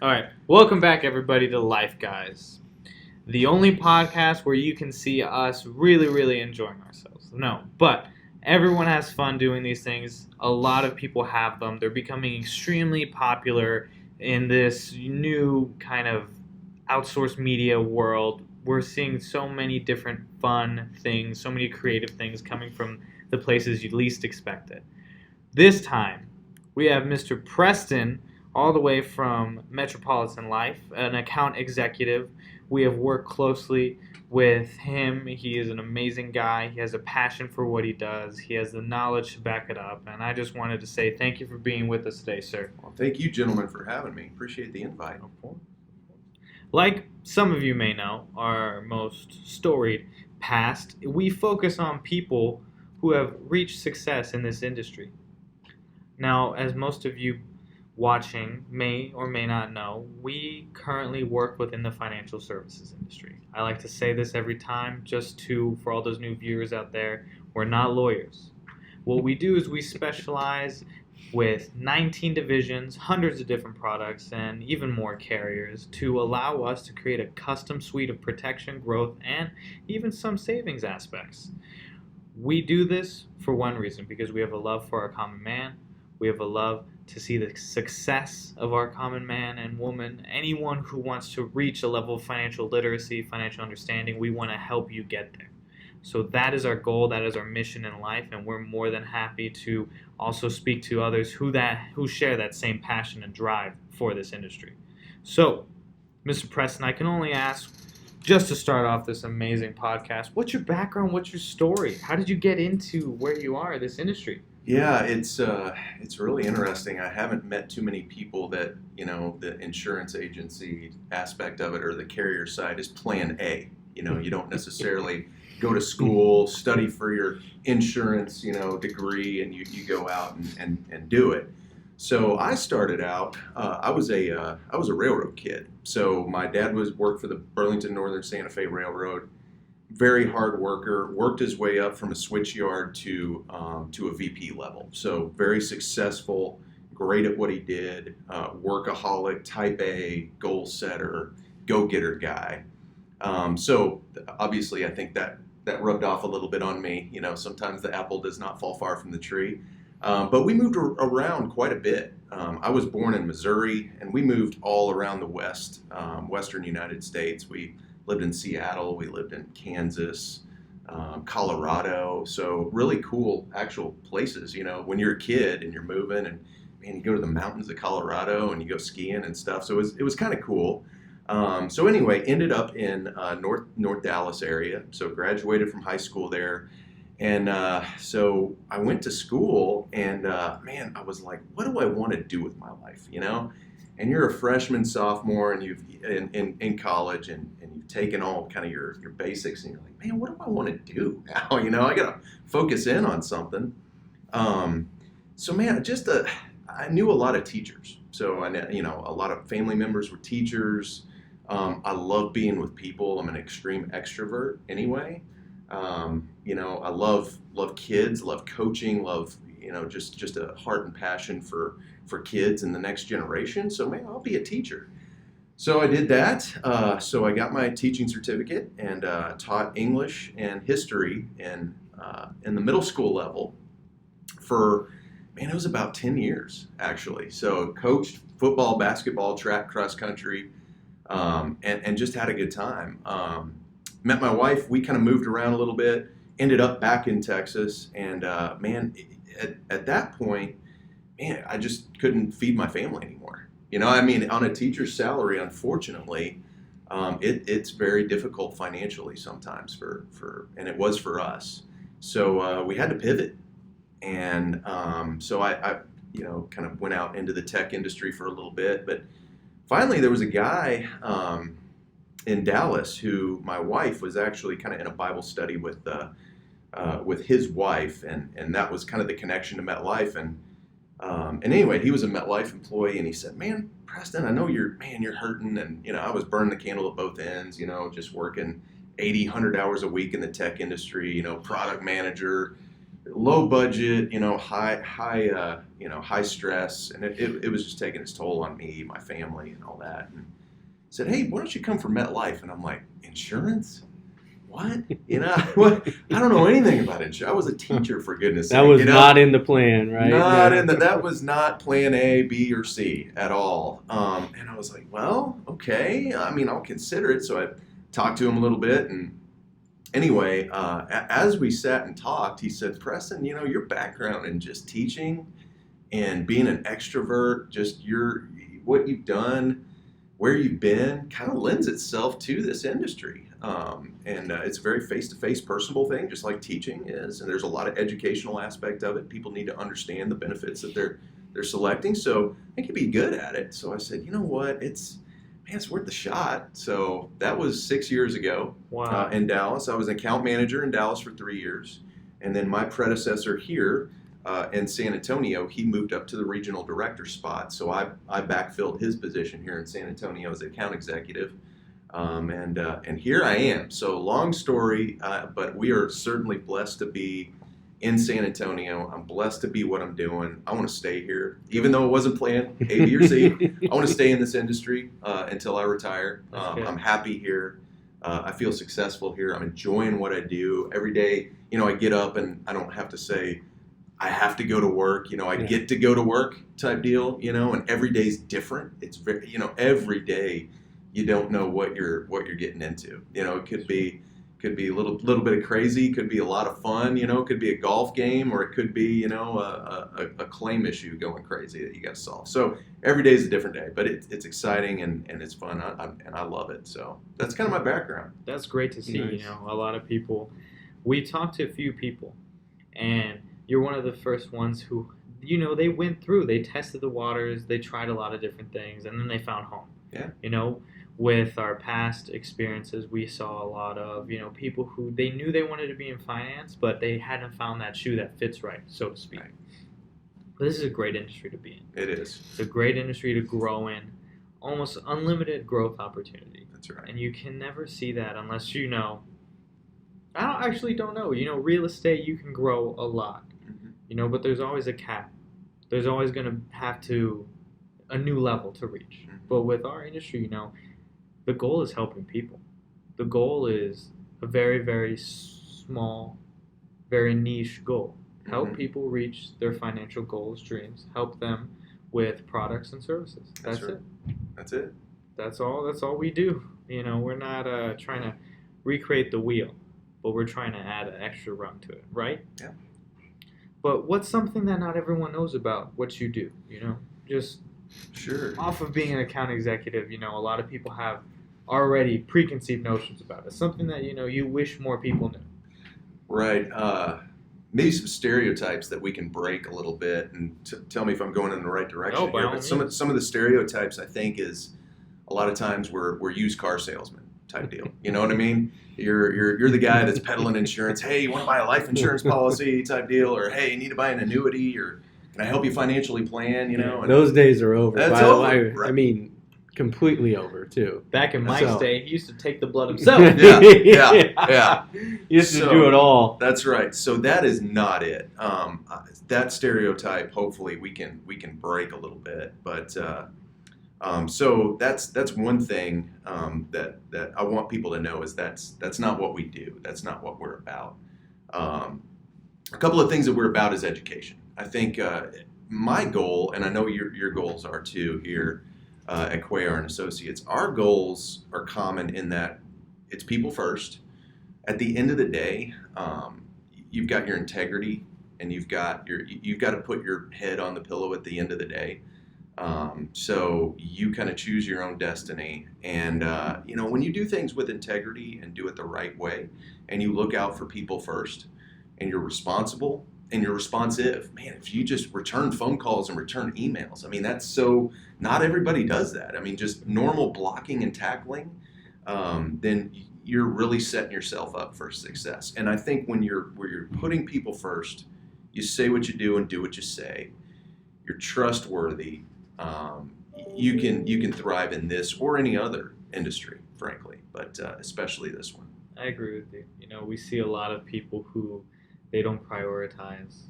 All right, welcome back, everybody, to Life Guys, the only podcast where you can see us really enjoying ourselves. No, but everyone has fun doing these things. A lot of people have them. They're becoming extremely popular in this new kind of outsourced media world. We're seeing so many different fun things, so many creative things coming from the places you least expect it. This time, we have Mr. Preston, all the way from Metropolitan Life, an account executive. We have worked closely with him. He is an amazing guy. He has a passion for what he does. He has the knowledge to back it up. And I just wanted to say thank you for being with us today, sir. Well, thank you, gentlemen, for having me. Appreciate the invite. Like some of you may know, our most storied past, we focus on people who have reached success in this industry. Now, as most of you watching may or may not know, we currently work within the financial services industry. I like to say this every time for all those new viewers out there, we're not lawyers. What we do is we specialize with 19 divisions, hundreds of different products, and even more carriers to allow us to create a custom suite of protection, growth, and even some savings aspects. We do this for one reason, because we have a love for our common man. We have a love to see the success of our common man and woman. Anyone who wants to reach a level of financial literacy, financial understanding, we want to help you get there. So that is our goal, that is our mission in life, and we're more than happy to also speak to others who share that same passion and drive for this industry. So, Mr. Preston, I can only ask, just to start off this amazing podcast, what's your background, what's your story? How did you get into where you are in this industry? Yeah, it's really interesting. I haven't met too many people that, the insurance agency aspect of it or the carrier side is plan A. You don't necessarily go to school, study for your insurance, degree, and you go out and do it. So I started out, I was a railroad kid. So my dad worked for the Burlington Northern Santa Fe Railroad. Very hard worker, worked his way up from a switchyard to a VP level. So very successful, great at what he did, workaholic, type A, goal setter, go-getter guy. So obviously I think that rubbed off a little bit on me. Sometimes the apple does not fall far from the tree. But we moved around quite a bit. I was born in Missouri, and we moved all around the western United States. We lived in Seattle, we lived in Kansas, Colorado, so really cool actual places, when you're a kid and you're moving and man, you go to the mountains of Colorado and you go skiing and stuff, so it was kind of cool. So anyway, ended up in North Dallas area, so graduated from high school there, and so I went to school and man, I was like, what do I want to do with my life, And you're a freshman, sophomore, and you've in college, and you've taken all kind of your basics, and you're like, man, what do I want to do now? I got to focus in on something. So man, I knew a lot of teachers. So a lot of family members were teachers. I love being with people. I'm an extreme extrovert anyway. I love kids, love coaching, love just a heart and passion for kids and the next generation. So man, I'll be a teacher. So I did that. So I got my teaching certificate and taught English and history in the middle school level for, man, it was about 10 years actually. So coached football, basketball, track, cross country, and just had a good time. Met my wife. We kind of moved around a little bit. Ended up back in Texas, and man, at that point, man, I just couldn't feed my family anymore. On a teacher's salary, unfortunately, it's very difficult financially sometimes and it was for us. So we had to pivot, and so I kind of went out into the tech industry for a little bit, but finally there was a guy in Dallas who my wife was actually kind of in a Bible study with his wife, and that was kind of the connection to MetLife. And anyway, he was a MetLife employee, and he said, "Man, Preston, I know you're hurting." And I was burning the candle at both ends, just working 80, 100 hours a week in the tech industry, product manager, low budget, high stress, and it was just taking its toll on me, my family, and all that. And said, hey, why don't you come for MetLife? And I'm like, insurance? What? What? I don't know anything about insurance. I was a teacher, for goodness sake. That was not in the plan, right? That was not plan A, B, or C at all. And I was like, well, okay. I mean, I'll consider it. So I talked to him a little bit, and anyway, as we sat and talked, he said, Preston, your background in just teaching and being an extrovert, just what you've done, where you've been, kind of lends itself to this industry. And it's a very face-to-face, personable thing, just like teaching is. And there's a lot of educational aspect of it. People need to understand the benefits that they're selecting. So I think you'd be good at it. So I said, you know what, it's worth the shot. So that was 6 years ago. Wow. In Dallas. I was an account manager in Dallas for 3 years. And then my predecessor here in San Antonio, he moved up to the regional director spot. So I backfilled his position here in San Antonio as account executive. And here I am. So long story, but we are certainly blessed to be in San Antonio. I'm blessed to be what I'm doing. I want to stay here, even though it wasn't planned, A, B, or C. I want to stay in this industry until I retire. I'm happy here. I feel successful here. I'm enjoying what I do. Every day, I get up and I don't have to say, I have to go to work. I get to go to work type deal, and every day's different. It's very, every day you don't know what you're getting into. It could be a little bit of crazy, could be a lot of fun, it could be a golf game, or it could be, a claim issue going crazy that you got to solve. So every day is a different day, but it's exciting and it's fun, and I love it. So that's kind of my background. That's great to see. Nice. A lot of people, we talked to a few people, and you're one of the first ones who, they went through, they tested the waters, they tried a lot of different things, and then they found home. Yeah. With our past experiences, we saw a lot of, people who they knew they wanted to be in finance, but they hadn't found that shoe that fits right, so to speak. Right. But this is a great industry to be in. It is. It's a great industry to grow in, almost unlimited growth opportunity. That's right. And you can never see that unless I don't know. Real estate, you can grow a lot, Mm-hmm. But there's always a cap. There's always going to have a new level to reach. Mm-hmm. But with our industry, the goal is helping people. The goal is a very, very small, very niche goal. Help Mhm. people reach their financial goals, dreams. Help them with products and services. That's right. it. That's it. That's all we do. We're not trying to recreate the wheel, but we're trying to add an extra rung to it, right? Yeah. But what's something that not everyone knows about what you do? Just Sure. off of being an account executive, a lot of people have already preconceived notions about it. Something that you wish more people knew. Right. Maybe some stereotypes that we can break a little bit, and tell me if I'm going in the right direction by here. all But some of the stereotypes, I think, is a lot of times we're used car salesmen type deal. You know what I mean? You're the guy that's peddling insurance. Hey, you want to buy a life insurance policy type deal, or hey, you need to buy an annuity, or can I help you financially plan? And Those days are over. That's by the over, way. right. I mean, completely over too. Back in my So- day, he used to take the blood himself. Yeah. You used to So- do it all. That's right. So that is not it. That stereotype, hopefully, we can break a little bit. But so that's one thing that I want people to know is that's not what we do. That's not what we're about. A couple of things that we're about is education. I think my goal, and I know your goals are too here at Cuellar and Associates. Our goals are common in that it's people first. At the end of the day, you've got your integrity, and you've got to put your head on the pillow at the end of the day. So you kind of choose your own destiny, and when you do things with integrity and do it the right way, and you look out for people first, and you're responsible and you're responsive, man, if you just return phone calls and return emails, I mean, not everybody does that. I mean, just normal blocking and tackling, then you're really setting yourself up for success. And I think when you're putting people first, you say what you do and do what you say. You're trustworthy. You can thrive in this or any other industry, frankly, but especially this one. I agree with you. We see a lot of people who they don't prioritize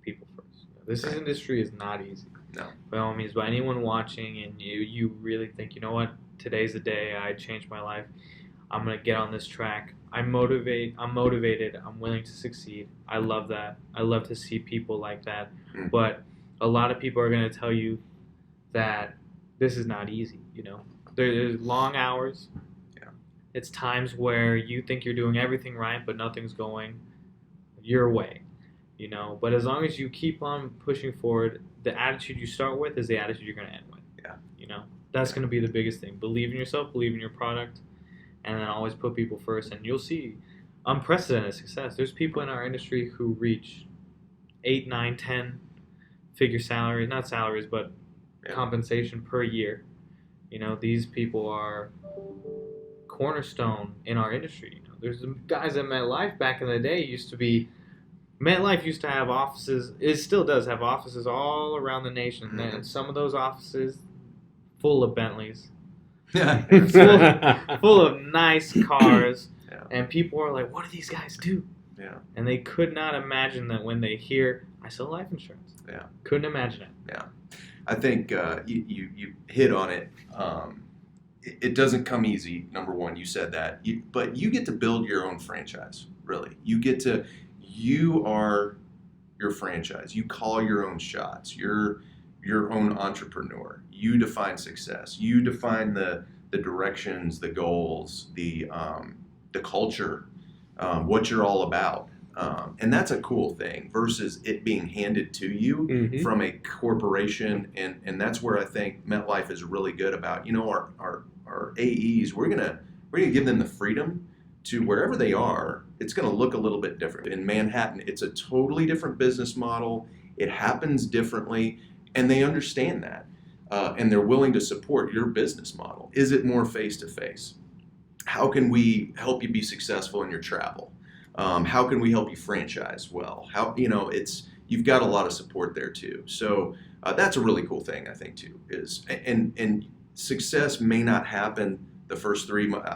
people first. This Right. industry is not easy. No. By all means, by anyone watching, and you really think, you know what, today's the day I changed my life. I'm gonna get on this track. I'm motivated. I'm willing to succeed. I love that. I love to see people like that. Mm. But a lot of people are gonna tell you that this is not easy. There's long hours. Yeah. It's times where you think you're doing everything right, but nothing's going your way. But as long as you keep on pushing forward, the attitude you start with is the attitude you're gonna end with. Yeah. That's gonna be the biggest thing. Believe in yourself. Believe in your product. And then always put people first, and you'll see unprecedented success. There's people in our industry who reach 8, 9, 10 figure salaries, not salaries, but compensation per year. These people are cornerstone in our industry. There's the guys at MetLife back in the day MetLife used to have offices, it still does have offices all around the nation. Mm-hmm. And some of those offices full of Bentleys. Yeah. full of nice cars, Yeah. and people are like, what do these guys do? Yeah. And they could not imagine that when they hear, I sell life insurance. Yeah. Couldn't imagine it. Yeah. I think you hit on it. It doesn't come easy, number one, you said that. But you get to build your own franchise, really. You are your franchise. You call your own shots. You're your own entrepreneur. You define success. You define the directions, the goals, the culture, what you're all about. And that's a cool thing versus it being handed to you Mhm. from a corporation. And that's where I think MetLife is really good about, our AEs, we're gonna give them the freedom to wherever they are, it's gonna look a little bit different. In Manhattan, it's a totally different business model. It happens differently. And they understand that, and they're willing to support your business model. Is it more face-to-face? How can we help you be successful in your travel? How can we help you franchise well? You've got a lot of support there too. So that's a really cool thing, I think, too. And success may not happen the first 3 months.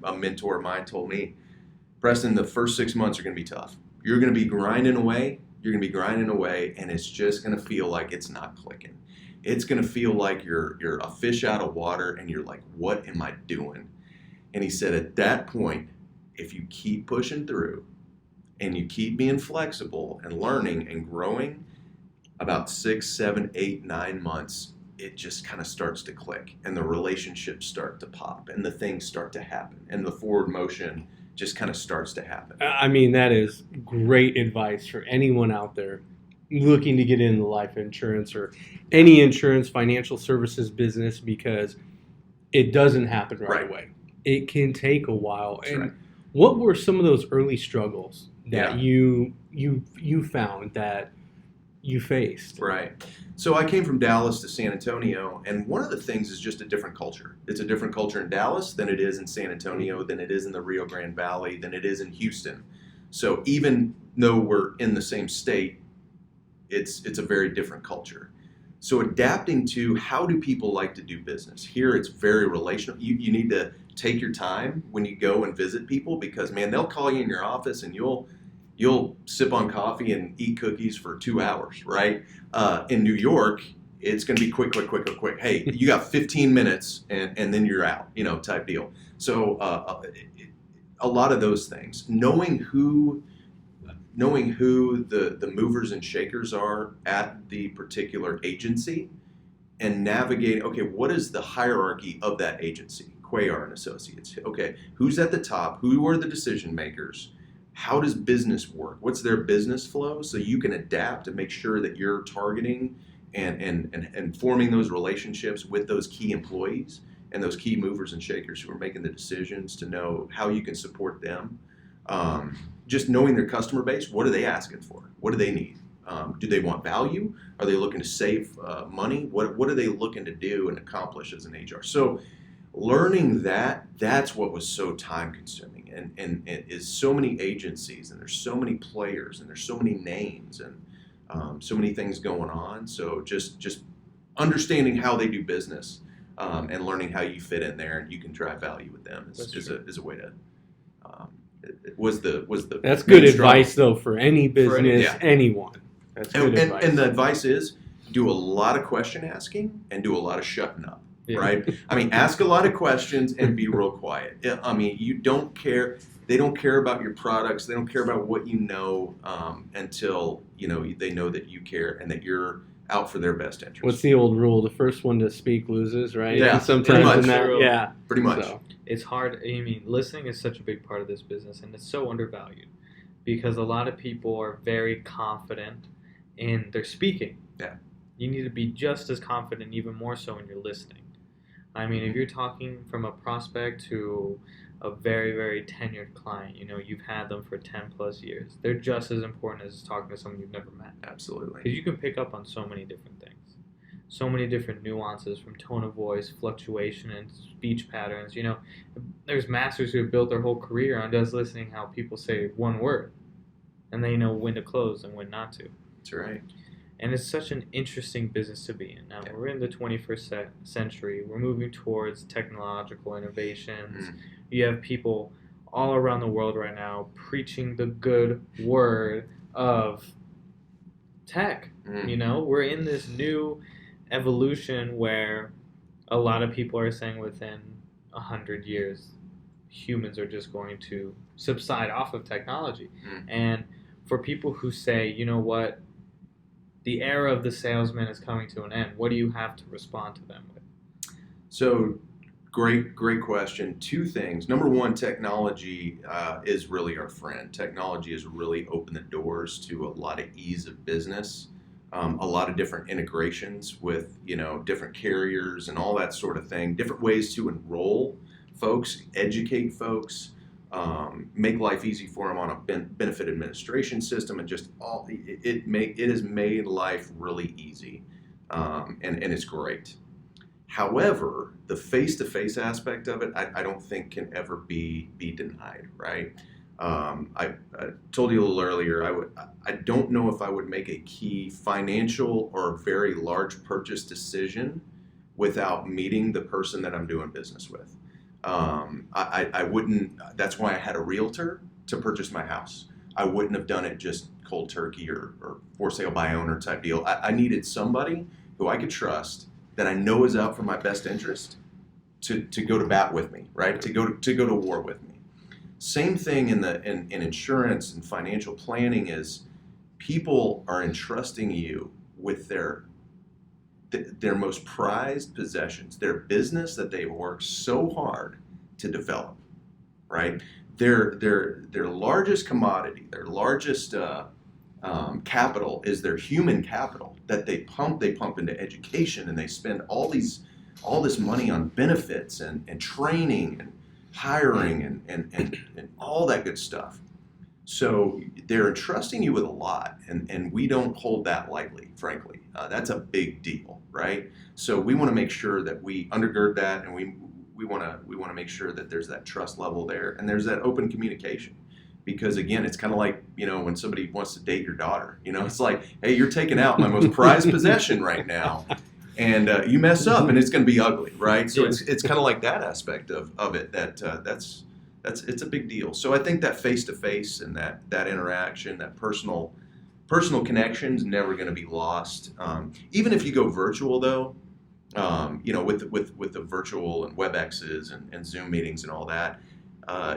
A mentor of mine told me, Preston, the first 6 months are going to be tough. You're going to be grinding away. And it's just going to feel like it's not clicking. It's going to feel like you're a fish out of water, and you're like, what am I doing? And he said, at that point, if you keep pushing through and you keep being flexible and learning and growing, about 6, 7, 8, 9 months, it just kind of starts to click, and the relationships start to pop, and the things start to happen, and the forward motion just kind of starts to happen. I mean, that is great advice for anyone out there looking to get into life insurance or any insurance financial services business, because it doesn't happen right away. It can take a while. That's and right. What were some of those early struggles that Yeah. you found that you faced? Right. So I came from Dallas to San Antonio, and one of the things is just a different culture. It's a different culture in Dallas than it is in San Antonio, than it is in the Rio Grande Valley, than it is in Houston. So even though we're in the same state, it's a very different culture. So adapting to how do people like to do business. Here it's very relational. You need to take your time when you go and visit people, because, man, they'll call you in your office and you'll sip on coffee and eat cookies for 2 hours, right? In New York, it's going to be quick. Hey, you got 15 minutes and then you're out, type deal. So a lot of those things, knowing who the movers and shakers are at the particular agency, and navigate, okay, what is the hierarchy of that agency? Cuellar and Associates. Okay, who's at the top? Who are the decision makers? How does business work? What's their business flow? So you can adapt and make sure that you're targeting and forming those relationships with those key employees and those key movers and shakers who are making the decisions, to know how you can support them. Just knowing their customer base, what are they asking for? What do they need? Do they want value? Are they looking to save money? What are they looking to do and accomplish as an HR? So learning that's what was so time consuming, and it is so many agencies, and there's so many players, and there's so many names, and so many things going on. So just understanding how they do business, and learning how you fit in there and you can drive value with them is a way to was the That's good main struggle. advice, though, for any business, yeah. anyone. That's good advice. And the advice is do a lot of question asking and do a lot of shutting up. Yeah. Right? I mean, ask a lot of questions and be real quiet. I mean, you don't care. They don't care about your products. They don't care about what you know until they know that you care and that you're out for their best interest. What's the old rule? The first one to speak loses, right? Yeah, Sometimes pretty in that, much. yeah. Pretty much. So, It's hard. I mean, listening is such a big part of this business, and it's so undervalued because a lot of people are very confident in their speaking. Yeah. You need to be just as confident, even more so, when you're listening. I mean, if you're talking from a prospect to a very, very tenured client, you've had them for 10 plus years, they're just as important as talking to someone you've never met. Absolutely. Because you can pick up on so many different things, so many different nuances from tone of voice, fluctuation, and speech patterns. There's masters who have built their whole career on just listening how people say one word, and they know when to close and when not to. That's right. And it's such an interesting business to be in. Now, we're in the 21st century. We're moving towards technological innovations. You have people all around the world right now preaching the good word of tech. We're in this new evolution where a lot of people are saying within 100 years, humans are just going to subside off of technology. And for people who say, you know what, the era of the salesman is coming to an end, what do you have to respond to them with? So, great question. Two things. Number one, technology is really our friend. Technology has really opened the doors to a lot of ease of business, a lot of different integrations with different carriers and all that sort of thing. Different ways to enroll folks, educate folks. Make life easy for them on a benefit administration system, and just it has made life really easy, and it's great. However, the face-to-face aspect of it, I don't think can ever be denied, right? I told you a little earlier, I don't know if I would make a key financial or very large purchase decision without meeting the person that I'm doing business with. I wouldn't, that's why I had a realtor to purchase my house. I wouldn't have done it just cold turkey or for sale by owner type deal. I needed somebody who I could trust that I know is out for my best interest to go to bat with me, right? To go to war with me. Same thing in insurance and financial planning is people are entrusting you with their most prized possessions, their business that they've worked so hard to develop, right? Their largest commodity, their largest capital is their human capital that they pump into education, and they spend all this money on benefits and training and hiring and all that good stuff. So they're entrusting you with a lot, and we don't hold that lightly, frankly. That's a big deal, right? So we want to make sure that we undergird that, and we want to make sure that there's that trust level there, and there's that open communication. Because again, it's kind of like, when somebody wants to date your daughter, it's like, hey, you're taking out my most prized possession right now, and you mess up, and it's going to be ugly, right? So it's kind of like that aspect of it that's it's a big deal. So I think that face-to-face and that interaction, that personal connection is never going to be lost. Even if you go virtual, though, with the virtual and WebExes and Zoom meetings and all that,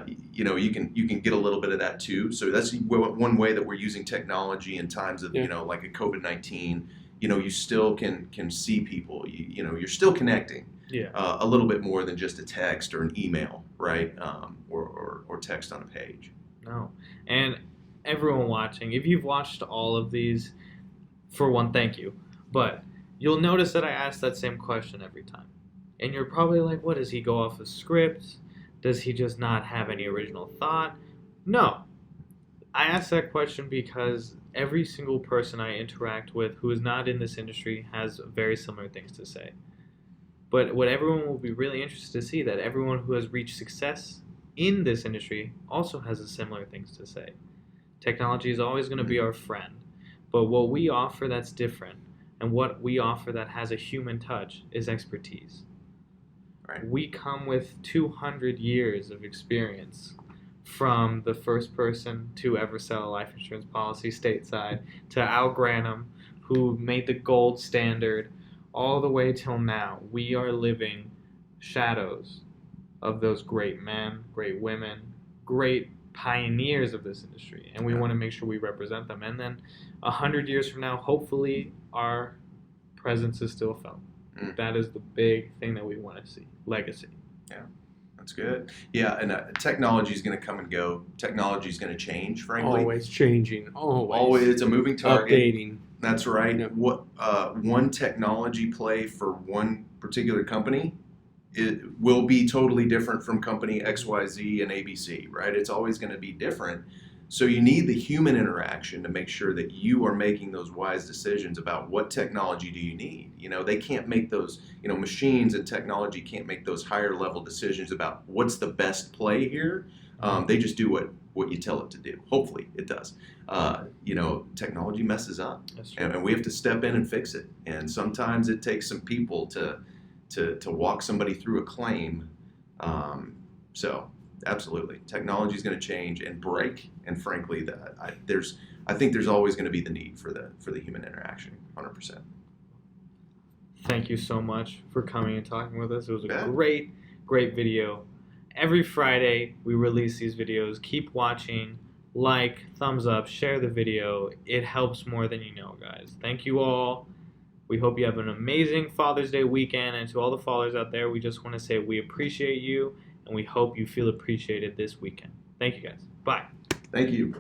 you can get a little bit of that too. So that's one way that we're using technology in times of like a COVID-19. You still can see people. You're still connecting. Yeah. A little bit more than just a text or an email, right? Or text on a page. No. And everyone watching, if you've watched all of these, for one, thank you. But you'll notice that I ask that same question every time. And you're probably like, what, does he go off a script? Does he just not have any original thought? No. I ask that question because every single person I interact with who is not in this industry has very similar things to say. But what everyone will be really interested to see, that everyone who has reached success in this industry also has similar things to say. Technology is always going to be our friend, but what we offer that's different, and what we offer that has a human touch, is expertise. Right. We come with 200 years of experience from the first person to ever sell a life insurance policy stateside to Al Granum, who made the gold standard, all the way till now. We are living shadows of those great men, great women, great pioneers of this industry, and we want to make sure we represent them. And then 100 years from now, hopefully our presence is still felt. That is the big thing that we want to see. Legacy. Yeah, that's good. Yeah, and technology is going to come and go. Technology is going to change, frankly. Always changing. Always. It's a moving target. Updating. That's right. Yep. What one technology play for one particular company, it will be totally different from company XYZ and ABC, right? It's always going to be different. So you need the human interaction to make sure that you are making those wise decisions about what technology do you need. You know, they can't make those, you know, machines and technology can't make those higher level decisions about what's the best play here. They just do what you tell it to do. Hopefully it does. You know, technology messes up, and we have to step in and fix it. And sometimes it takes some people to walk somebody through a claim. So absolutely, technology is going to change and break. And frankly, I think there's always going to be the need for the human interaction. 100%. Thank you so much for coming and talking with us. It was a Yeah. great video. Every Friday we release these videos. Keep watching, like, thumbs up, share the video. It helps more than you know, guys. Thank you all. We hope you have an amazing Father's Day weekend. And to all the fathers out there, we just want to say we appreciate you, and we hope you feel appreciated this weekend. Thank you, guys. Bye. Thank you.